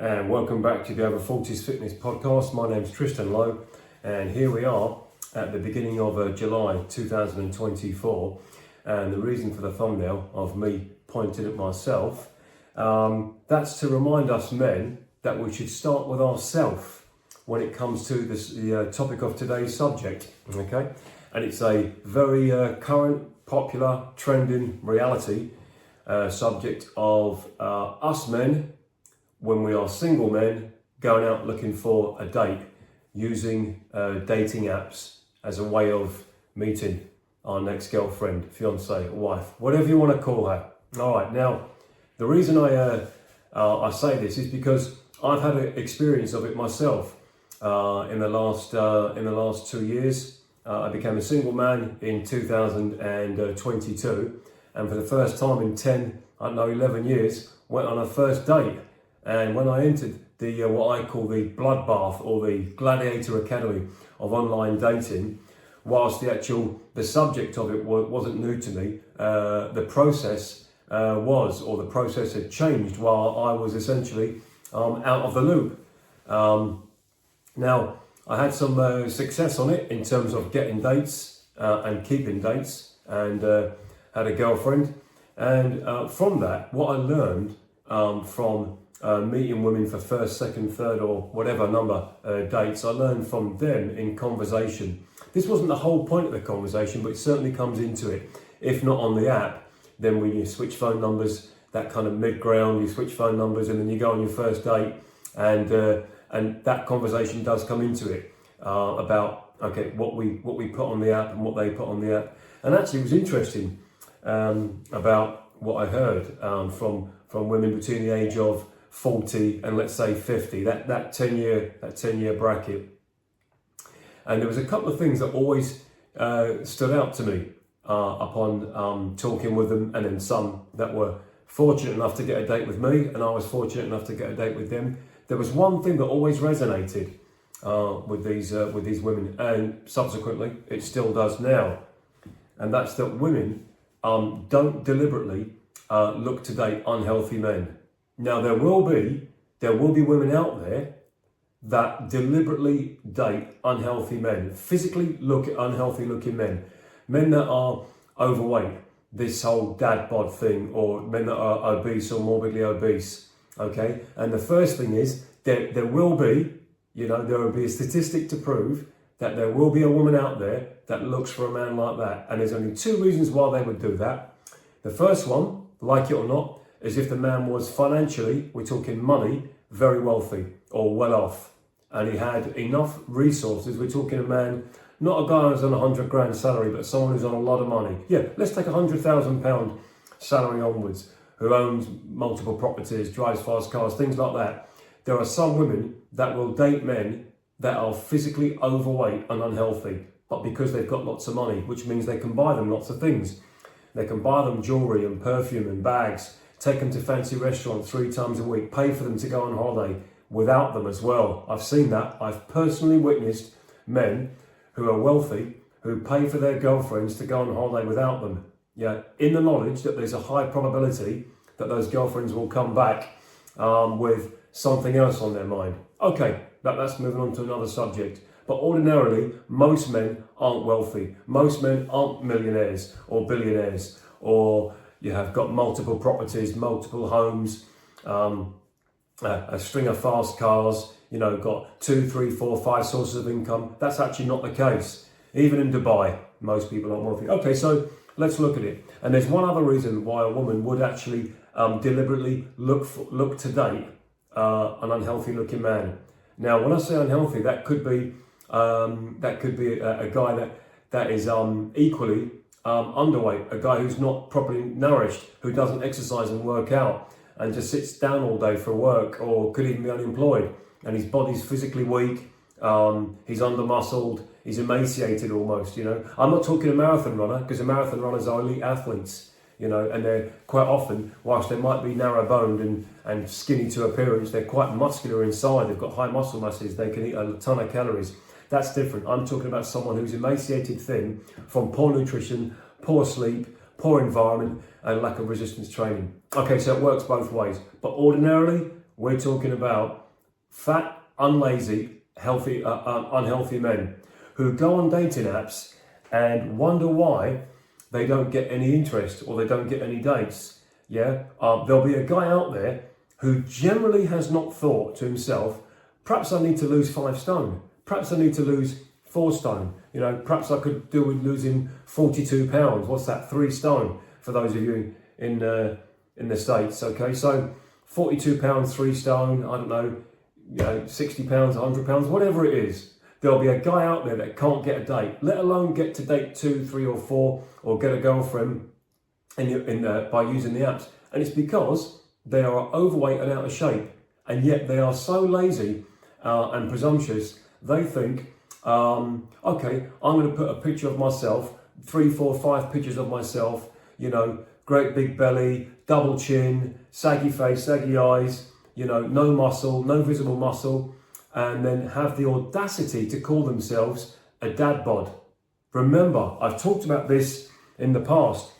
and welcome back to the Over 40s Fitness Podcast. My name's Tristan Lowe, and here we are at the beginning of July 2024. And the reason for the thumbnail of me pointing at myself, that's to remind us men that we should start with ourselves when it comes to the topic of today's subject, okay? And it's a very current, popular, trending reality subject of us men, when we are single men, going out looking for a date, using dating apps as a way of meeting our next girlfriend, fiance, wife, whatever you want to call her. All right, now, the reason I say this is because I've had an experience of it myself in the last 2 years. I became a single man in 2022, and for the first time in 11 years, went on a first date. And when I entered the what I call the bloodbath or the gladiator academy of online dating, whilst the subject of it wasn't new to me, the process the process had changed while I was essentially out of the loop. Now, I had some success on it in terms of getting dates and keeping dates, and had a girlfriend. And from that, what I learned from meeting women for first, second, third, or whatever number dates, I learned from them in conversation. This wasn't the whole point of the conversation, but it certainly comes into it. If not on the app, then when you switch phone numbers, that kind of mid-ground, you switch phone numbers and then you go on your first date, and that conversation does come into it about, okay, what we put on the app and what they put on the app. And actually it was interesting about what I heard from women between the age of 40 and let's say 50, that 10 year bracket. And there was a couple of things that always stood out to me upon talking with them, and then some that were fortunate enough to get a date with me, and I was fortunate enough to get a date with them. There was one thing that always resonated with these women, and subsequently it still does now, and that's that women don't deliberately look to date unhealthy men. Now there will be women out there that deliberately date unhealthy men, physically look at unhealthy looking men that are overweight, this whole dad bod thing, or men that are obese or morbidly obese, okay? And the first thing is there will be a statistic to prove that there will be a woman out there that looks for a man like that. And there's only two reasons why they would do that. The first one, like it or not, is if the man was financially, we're talking money, very wealthy or well off, and he had enough resources. We're talking a man, not a guy who's on $100 grand salary, but someone who's on a lot of money. Yeah, let's take £100,000 salary onwards, who owns multiple properties, drives fast cars, things like that. There are some women that will date men that are physically overweight and unhealthy, but because they've got lots of money, which means they can buy them lots of things. They can buy them jewellery and perfume and bags, take them to fancy restaurants 3 times a week, pay for them to go on holiday without them as well. I've seen that. I've personally witnessed men who are wealthy who pay for their girlfriends to go on holiday without them. Yeah, in the knowledge that there's a high probability that those girlfriends will come back with something else on their mind. Okay, that's moving on to another subject. But ordinarily, most men aren't wealthy. Most men aren't millionaires or billionaires, or you have got multiple properties, multiple homes, a string of fast cars, got 2, 3, 4, 5 sources of income. That's actually not the case. Even in Dubai, most people aren't wealthy. Okay, so let's look at it. And there's one other reason why a woman would actually deliberately look to date an unhealthy looking man. Now, when I say unhealthy, that could be a guy that is equally underweight, a guy who's not properly nourished, who doesn't exercise and work out, and just sits down all day for work, or could even be unemployed, and his body's physically weak, he's under-muscled, he's emaciated almost, I'm not talking a marathon runner, because the marathon runners are elite athletes, and they're quite often, whilst they might be narrow-boned and skinny to appearance, they're quite muscular inside, they've got high muscle masses, they can eat a ton of calories. That's different. I'm talking about someone who's emaciated thin from poor nutrition, poor sleep, poor environment, and lack of resistance training. Okay, so it works both ways. But ordinarily, We're talking about fat, unlazy, unhealthy men who go on dating apps and wonder why they don't get any interest or they don't get any dates. Yeah, there'll be a guy out there who generally has not thought to himself, perhaps I need to lose 5 stone. Perhaps I need to lose 4 stone. You know, perhaps I could do with losing 42 pounds. What's that? 3 stone for those of you in the States. Okay, so 42 pounds, 3 stone. I don't know, 60 pounds, 100 pounds, whatever it is. There'll be a guy out there that can't get a date, let alone get to date 2, 3 or 4, or get a girlfriend by using the apps. And it's because they are overweight and out of shape, and yet they are so lazy and presumptuous. They think, okay, I'm going to put a picture of myself, 3, 4, 5 pictures of myself, you know, great big belly, double chin, saggy face, saggy eyes, you know, no muscle, no visible muscle, and then have the audacity to call themselves a dad bod. Remember, I've talked about this in the past.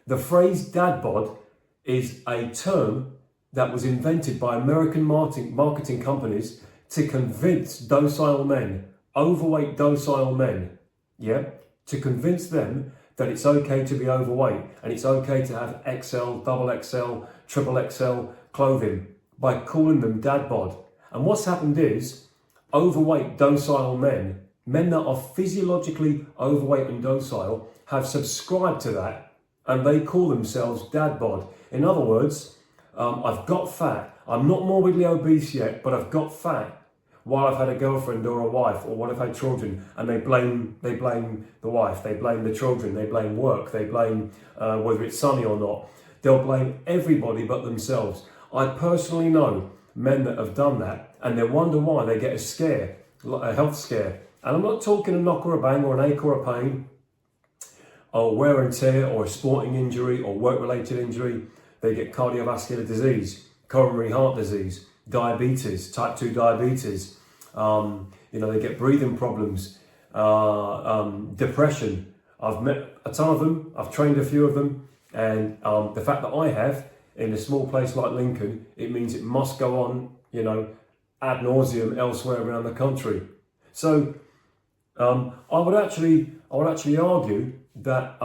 The phrase dad bod is a term that was invented by American marketing companies to convince docile men, overweight docile men, to convince them that it's okay to be overweight and it's okay to have XL, double XL, triple XL clothing by calling them dad bod. And what's happened is overweight docile men that are physiologically overweight and docile, have subscribed to that and they call themselves dad bod. In other words, I've got fat. I'm not morbidly obese yet, but I've got fat while I've had a girlfriend or a wife or while I've had children, and they blame the wife, they blame the children, they blame work, they blame whether it's sunny or not. They'll blame everybody but themselves. I personally know men that have done that, and they wonder why they get a health scare. And I'm not talking a knock or a bang or an ache or a pain or wear and tear or a sporting injury or work-related injury. They get cardiovascular disease, coronary heart disease, diabetes, type 2 diabetes. They get breathing problems, depression. I've met a ton of them. I've trained a few of them. And the fact that I have in a small place like Lincoln, it means it must go on, ad nauseum elsewhere around the country. So I would actually argue that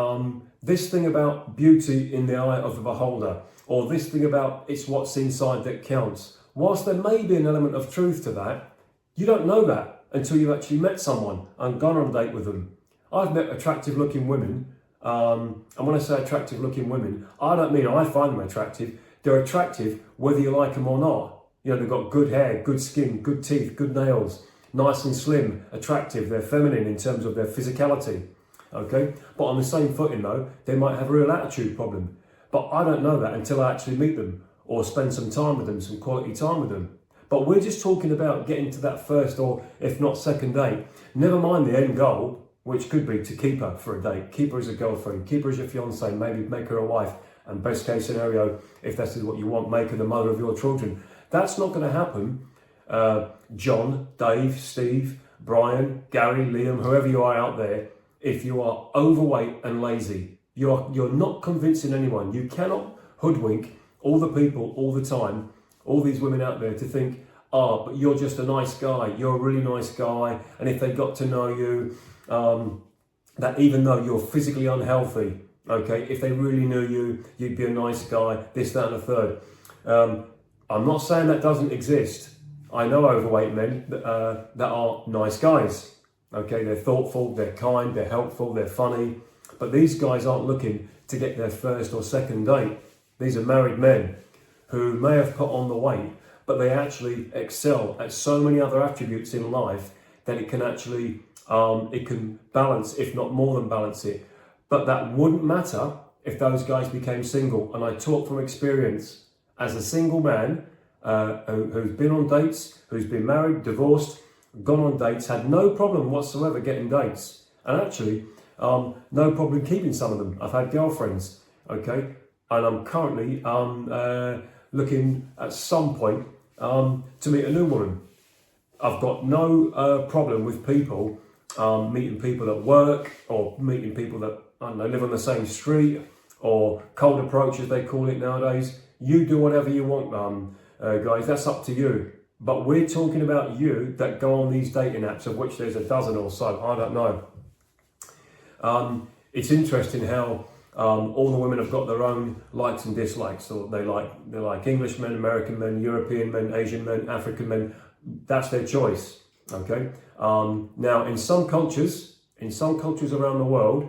this thing about beauty in the eye of the beholder, or this thing about it's what's inside that counts, whilst there may be an element of truth to that, you don't know that until you've actually met someone and gone on a date with them. I've met attractive looking women, and when I say attractive looking women, I don't mean I find them attractive. They're attractive whether you like them or not. They've got good hair, good skin, good teeth, good nails, nice and slim, attractive. They're feminine in terms of their physicality. Okay, but on the same footing though, they might have a real attitude problem. But I don't know that until I actually meet them or spend some time with them, some quality time with them. But we're just talking about getting to that first or if not second date. Never mind the end goal, which could be to keep her for a date, keep her as a girlfriend, keep her as your fiance, maybe make her a wife, and best case scenario, if that's what you want, make her the mother of your children. That's not going to happen. John, Dave, Steve, Brian, Gary, Liam, whoever you are out there, if you are overweight and lazy, you're not convincing anyone. You cannot hoodwink all the people all the time, all these women out there to think, but you're just a nice guy, you're a really nice guy, and if they got to know you, that even though you're physically unhealthy, okay, if they really knew you, you'd be a nice guy, this, that and the third. I'm not saying that doesn't exist. I know overweight men that are nice guys. Okay, they're thoughtful, they're kind, they're helpful, they're funny. But these guys aren't looking to get their first or second date. These are married men who may have put on the weight, but they actually excel at so many other attributes in life that it can actually, it can balance, if not more than balance it. But that wouldn't matter if those guys became single. And I talk from experience as a single man who's been on dates, who's been married, divorced, gone on dates, had no problem whatsoever getting dates. And actually, no problem keeping some of them. I've had girlfriends, okay? And I'm currently looking at some point to meet a new woman. I've got no problem with people, meeting people at work or meeting people that, I don't know, live on the same street or cold approach as they call it nowadays. You do whatever you want, guys, that's up to you. But we're talking about you that go on these dating apps, of which there's a dozen or so. I don't know. It's interesting how all the women have got their own likes and dislikes. Or they like English men, American men, European men, Asian men, African men. That's their choice. Okay. Now, in some cultures around the world,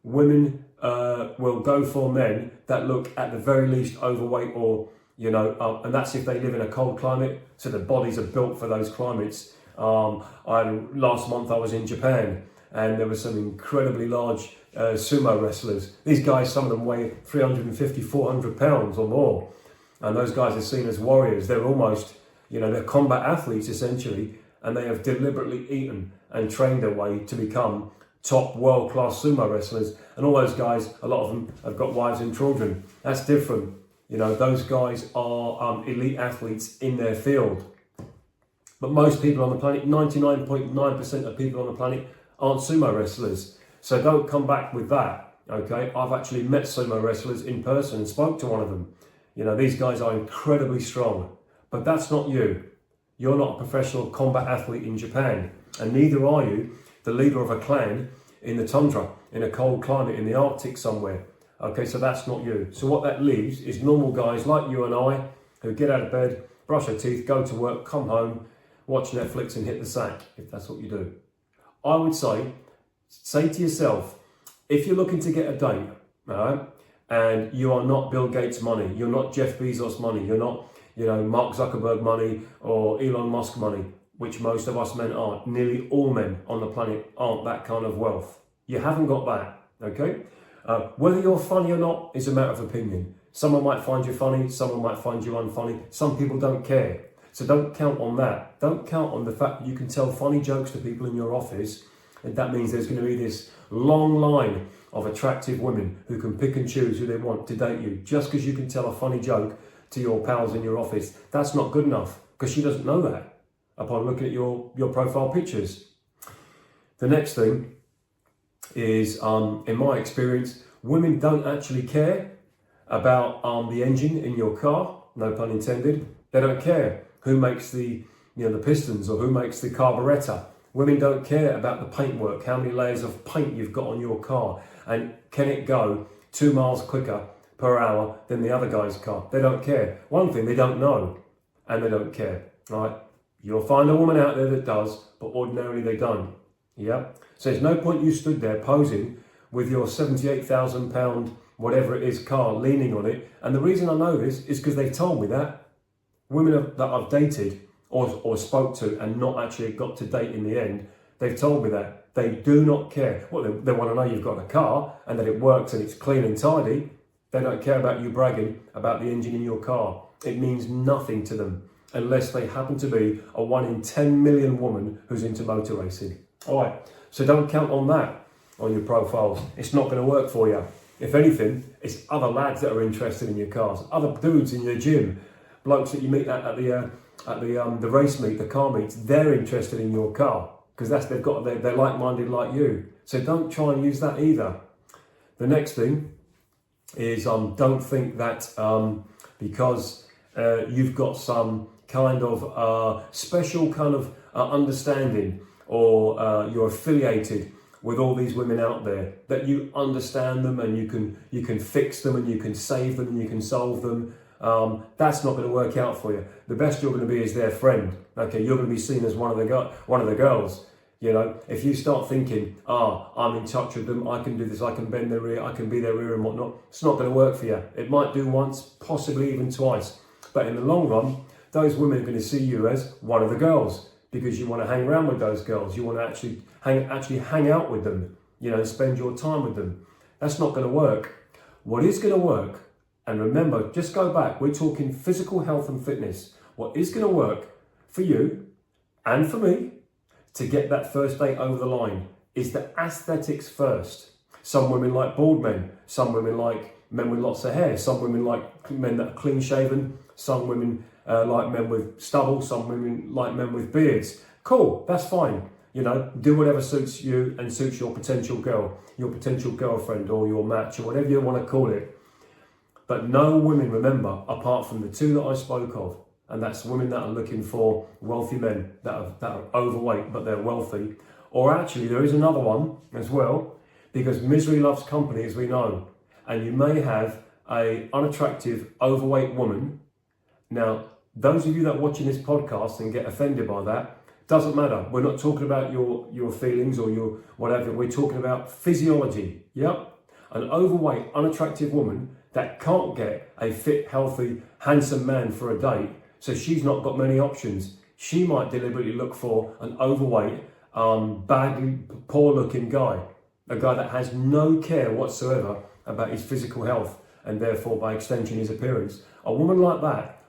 women will go for men that look at the very least overweight, or and that's if they live in a cold climate, so their bodies are built for those climates. Last month I was in Japan, and there were some incredibly large sumo wrestlers. These guys, some of them weigh 350, 400 pounds or more, and those guys are seen as warriors. They're almost, they're combat athletes essentially, and they have deliberately eaten and trained their way to become top world-class sumo wrestlers. And all those guys, a lot of them have got wives and children. That's different. Those guys are elite athletes in their field. But most people on the planet, 99.9% of people on the planet, aren't sumo wrestlers. So don't come back with that, okay? I've actually met sumo wrestlers in person and spoke to one of them. These guys are incredibly strong. But that's not you. You're not a professional combat athlete in Japan. And neither are you the leader of a clan in the tundra, in a cold climate, in the Arctic somewhere. Okay, so that's not you. So what that leaves is normal guys like you and I, who get out of bed, brush their teeth, go to work, come home, watch Netflix and hit the sack, if that's what you do. I would say to yourself, if you're looking to get a date, all right, and you are not Bill Gates money, you're not Jeff Bezos money, you're not, Mark Zuckerberg money or Elon Musk money, which most of us men aren't. Nearly all men on the planet aren't that kind of wealth. You haven't got that, okay? Whether you're funny or not is a matter of opinion. Someone might find you funny, someone might find you unfunny. Some people don't care. So don't count on that. Don't count on the fact that you can tell funny jokes to people in your office, and that means there's going to be this long line of attractive women who can pick and choose who they want to date you. Just because you can tell a funny joke to your pals in your office, that's not good enough, because she doesn't know that upon looking at your profile pictures. The next thing is, in my experience, women don't actually care about the engine in your car, no pun intended. They don't care who makes the pistons or who makes the carburettor. Women don't care about the paintwork, how many layers of paint you've got on your car, and can it go 2 miles quicker per hour than the other guy's car. They don't care. One thing, they don't know, and they don't care, right? You'll find a woman out there that does, but ordinarily they don't. Yeah. So there's no point you stood there posing with your £78,000, whatever it is, car leaning on it. And the reason I know this is because they've told me that. Women that I've dated or spoke to and not actually got to date in the end, they've told me that. They do not care. Well, they want to know you've got a car and that it works and it's clean and tidy. They don't care about you bragging about the engine in your car. It means nothing to them unless they happen to be a 1 in 10 million woman who's into motor racing. All right, so don't count on that on your profiles. It's not going to work for you. If anything, it's other lads that are interested in your cars, other dudes in your gym, blokes that you meet at the race meet, the car meets. They're interested in your car because they're like-minded like you. So don't try and use that either. The next thing is don't think that because you've got some kind of special kind of understanding, or you're affiliated with all these women out there, that you understand them and you can fix them and you can save them and you can solve them. That's not going to work out for you. The best you're going to be is their friend. Okay, you're going to be seen as one of the girls. You know, if you start thinking, I'm in touch with them, I can do this, I can bend their ear, I can be their ear and whatnot, it's not going to work for you. It might do once, possibly even twice. But in the long run, those women are going to see you as one of the girls, because you want to hang around with those girls. You want to actually hang out with them, and spend your time with them. That's not going to work. What is going to work, and remember, just go back, we're talking physical health and fitness. What is going to work for you and for me to get that first date over the line is the aesthetics first. Some women like bald men. Some women like men with lots of hair. Some women like men that are clean shaven. Some women like men with stubble. Some women like men with beards. Cool, that's fine. Do whatever suits you and suits your potential girl, your potential girlfriend or your match or whatever you want to call it. But no women, remember, apart from the two that I spoke of, and that's women that are looking for wealthy men that are overweight but they're wealthy. Or actually, there is another one as well, because misery loves company, as we know, and you may have a unattractive, overweight woman. Now, those of you that are watching this podcast and get offended by that, doesn't matter. We're not talking about your feelings or your whatever. We're talking about physiology. Yep. An overweight, unattractive woman that can't get a fit, healthy, handsome man for a date, so she's not got many options. She might deliberately look for an overweight, badly, poor-looking guy, a guy that has no care whatsoever about his physical health and therefore, by extension, his appearance. A woman like that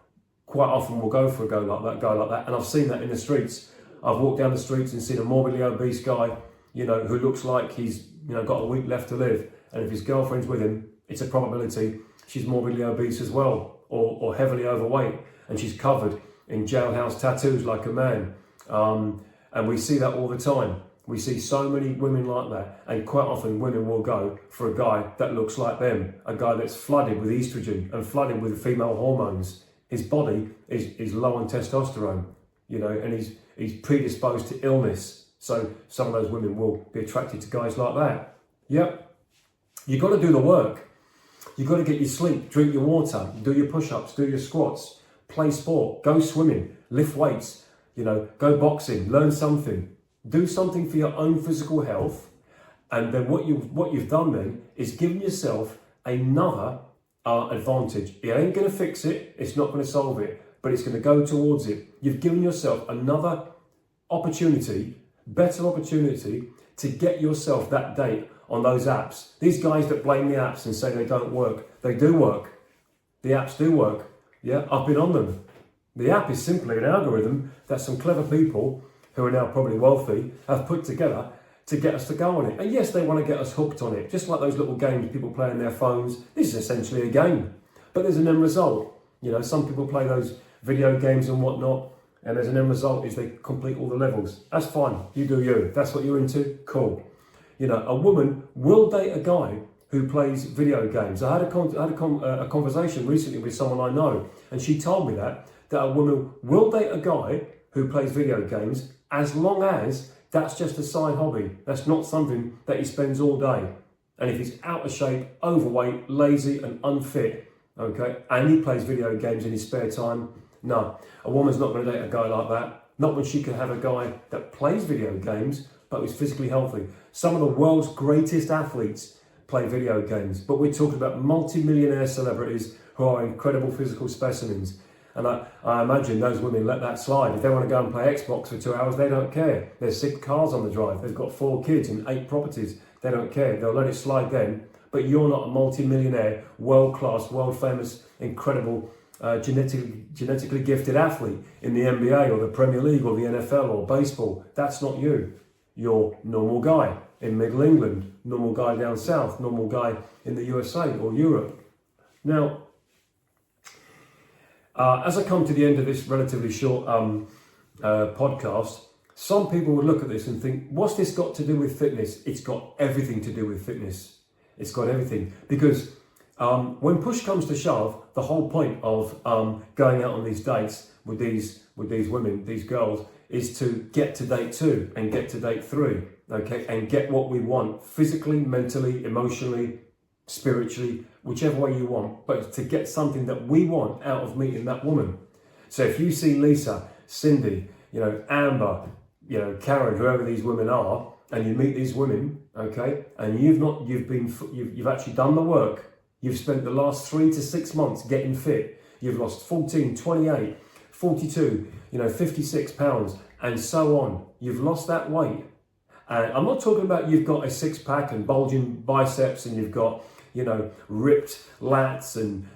quite often will go for a guy like that, and I've seen that in the streets. I've walked down the streets and seen a morbidly obese guy, who looks like he's, got a week left to live, and if his girlfriend's with him, it's a probability she's morbidly obese as well, or heavily overweight, and she's covered in jailhouse tattoos like a man. And we see that all the time. We see so many women like that, and quite often women will go for a guy that looks like them, a guy that's flooded with estrogen and flooded with female hormones. His body is low on testosterone, and he's predisposed to illness. So some of those women will be attracted to guys like that. Yep. You've got to do the work. You've got to get your sleep, drink your water, do your push-ups, do your squats, play sport, go swimming, lift weights, go boxing, learn something. Do something for your own physical health. And then what you've done then is given yourself another advantage. It ain't going to fix it. It's not going to solve it, but it's going to go towards it. You've given yourself another opportunity, better opportunity to get yourself that date on those apps. These guys that blame the apps and say they don't work, they do work. The apps do work. Yeah, I've been on them. The app is simply an algorithm that some clever people who are now probably wealthy have put together to get us to go on it. And yes, they want to get us hooked on it, just like those little games people play on their phones. This is essentially a game, but there's an end result. Some people play those video games and whatnot, and there's an end result is they complete all the levels. That's fine. You do you. If that's what you're into, cool. A woman will date a guy who plays video games. I had a conversation recently with someone I know, and she told me that a woman will date a guy who plays video games as long as that's just a side hobby. That's not something that he spends all day. And if he's out of shape, overweight, lazy and unfit, okay, and he plays video games in his spare time, no, a woman's not going to date a guy like that. Not when she can have a guy that plays video games but is physically healthy. Some of the world's greatest athletes play video games, but we're talking about multi-millionaire celebrities who are incredible physical specimens. And I imagine those women let that slide. If they want to go and play Xbox for 2 hours, they don't care. There's 6 cars on the drive. They've got 4 kids and 8 properties. They don't care. They'll let it slide then. But you're not a multi-millionaire, world-class, world-famous, incredible, genetically gifted athlete in the NBA or the Premier League or the NFL or baseball. That's not you. You're a normal guy in Middle England, normal guy down south, normal guy in the USA or Europe. Now, as I come to the end of this relatively short podcast, some people would look at this and think, what's this got to do with fitness? It's got everything to do with fitness. It's got everything. Because when push comes to shove, the whole point of going out on these dates with these women, these girls, is to get to date 2 and get to date 3, okay? And get what we want physically, mentally, emotionally, spiritually, whichever way you want, but to get something that we want out of meeting that woman. So if you see Lisa, Cindy, Amber, Karen, whoever these women are, and you meet these women, okay, and you've actually done the work, you've spent the last 3 to 6 months getting fit, you've lost 14, 28, 42, 56 pounds, and so on. You've lost that weight. And I'm not talking about you've got a 6-pack and bulging biceps and you've got, ripped lats and,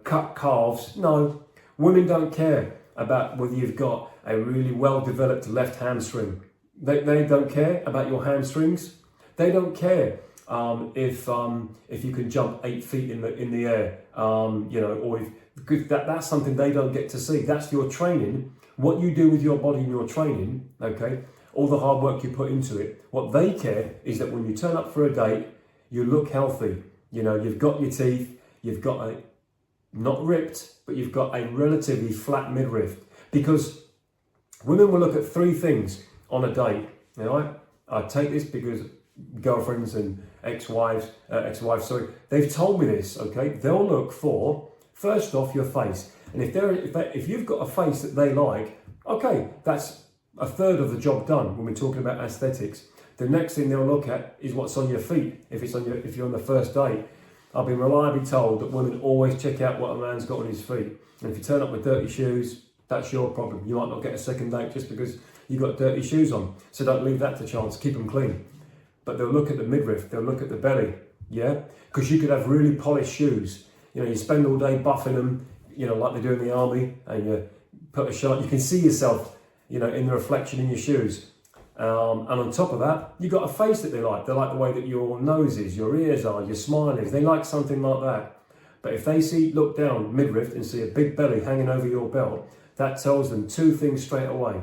cut calves. No, women don't care about whether you've got a really well-developed left hamstring. They don't care about your hamstrings. They don't care if you can jump 8 feet in the air, or if that's something they don't get to see. That's your training. What you do with your body in your training, okay, all the hard work you put into it. What they care is that when you turn up for a date, you look healthy. You've got your teeth, you've got not ripped, but you've got a relatively flat midriff. Because women will look at three things on a date. You know, I take this because girlfriends and ex-wives, they've told me this, okay? They'll look for, first off, your face. And if you've got a face that they like, okay, that's a third of the job done when we're talking about aesthetics. The next thing they'll look at is what's on your feet. If you're on the first date, I've been reliably told that women always check out what a man's got on his feet. And if you turn up with dirty shoes, that's your problem. You might not get a second date just because you've got dirty shoes on. So don't leave that to chance. Keep them clean. But they'll look at the midriff. They'll look at the belly. Yeah? Because you could have really polished shoes. You know, you spend all day buffing them, you know, like they do in the army, and you put a shot. You can see yourself, you know, in the reflection in your shoes. And on top of that, you've got a face that they like. They like the way that your nose is, your ears are, your smile is. They like something like that. But if they look down midriff and see a big belly hanging over your belt, that tells them two things straight away.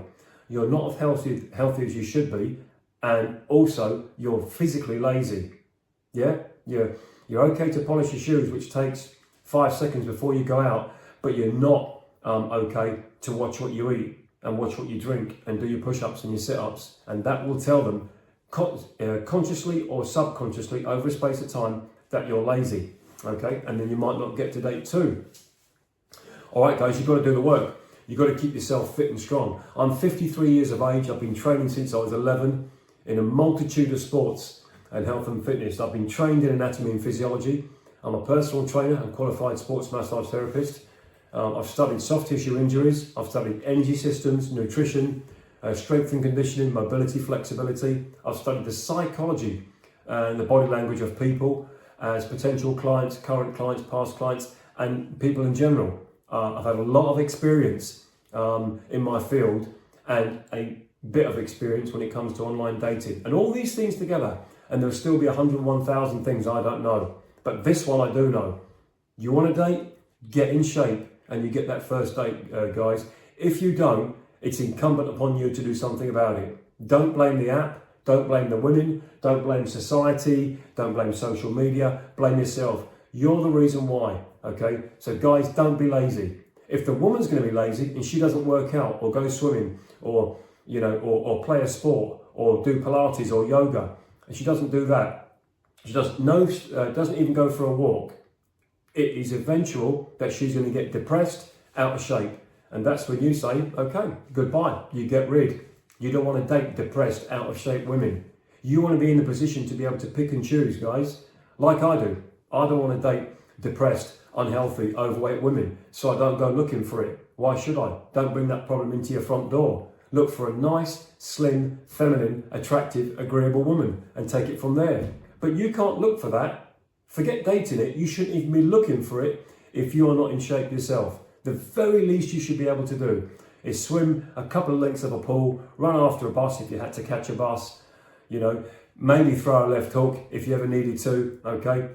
You're not as healthy as you should be, and also you're physically lazy. Yeah? You're okay to polish your shoes, which takes 5 seconds before you go out, but you're not okay to watch what you eat and watch what you drink and do your push-ups and your sit-ups. And that will tell them consciously or subconsciously over a space of time that you're lazy, okay? And then you might not get to date 2. All right, guys, you've got to do the work. You've got to keep yourself fit and strong. I'm 53 years of age. I've been training since I was 11 in a multitude of sports and health and fitness. I've been trained in anatomy and physiology. I'm a personal trainer and qualified sports massage therapist. I've studied soft tissue injuries. I've studied energy systems, nutrition, strength and conditioning, mobility, flexibility. I've studied the psychology and the body language of people as potential clients, current clients, past clients, and people in general. I've had a lot of experience in my field and a bit of experience when it comes to online dating. And all these things together, and there'll still be 101,000 things I don't know. But this one I do know. You want to date? Get in shape and you get that first date, guys. If you don't, it's incumbent upon you to do something about it. Don't blame the app. Don't blame the women. Don't blame society. Don't blame social media. Blame yourself. You're the reason why, okay? So guys, don't be lazy. If the woman's going to be lazy and she doesn't work out or go swimming or, you know, or play a sport or do Pilates or yoga, and she doesn't do that, she doesn't even go for a walk, it is eventual that she's going to get depressed, out of shape. And that's when you say, okay, goodbye. You get rid. You don't want to date depressed, out of shape women. You want to be in the position to be able to pick and choose, guys, like I do. I don't want to date depressed, unhealthy, overweight women, so I don't go looking for it. Why should I? Don't bring that problem into your front door. Look for a nice, slim, feminine, attractive, agreeable woman and take it from there. But you can't look for that. Forget dating it. You shouldn't even be looking for it if you are not in shape yourself. The very least you should be able to do is swim a couple of lengths of a pool, run after a bus if you had to catch a bus, you know, maybe throw a left hook if you ever needed to, okay?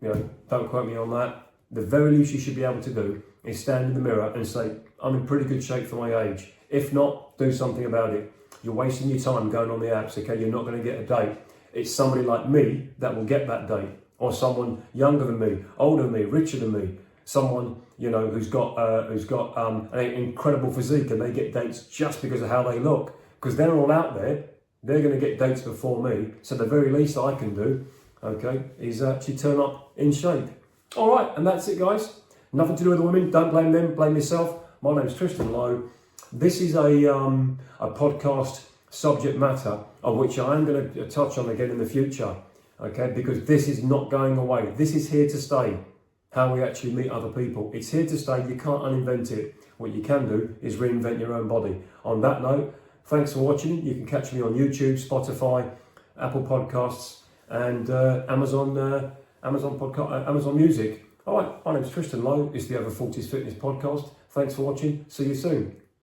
You know, don't quote me on that. The very least you should be able to do is stand in the mirror and say, I'm in pretty good shape for my age. If not, do something about it. You're wasting your time going on the apps, okay? You're not going to get a date. It's somebody like me that will get that date, or someone younger than me, older than me, richer than me, someone, you know, who's got an incredible physique, and they get dates just because of how they look, because they're all out there. They're going to get dates before me. So the very least I can do, okay, is actually turn up in shape. All right, and that's it, guys. Nothing to do with the women. Don't blame them. Blame yourself. My name's Tristan Lowe. This is a podcast subject matter of which I am going to touch on again in the future, okay, because this is not going away. This is here to stay, how we actually meet other people. It's here to stay. You can't uninvent it. What you can do is reinvent your own body. On that note, thanks for watching. You can catch me on YouTube, Spotify, Apple Podcasts, and Amazon Music. All right, my name's Tristan Lowe. It's the Over 40s Fitness Podcast. Thanks for watching. See you soon.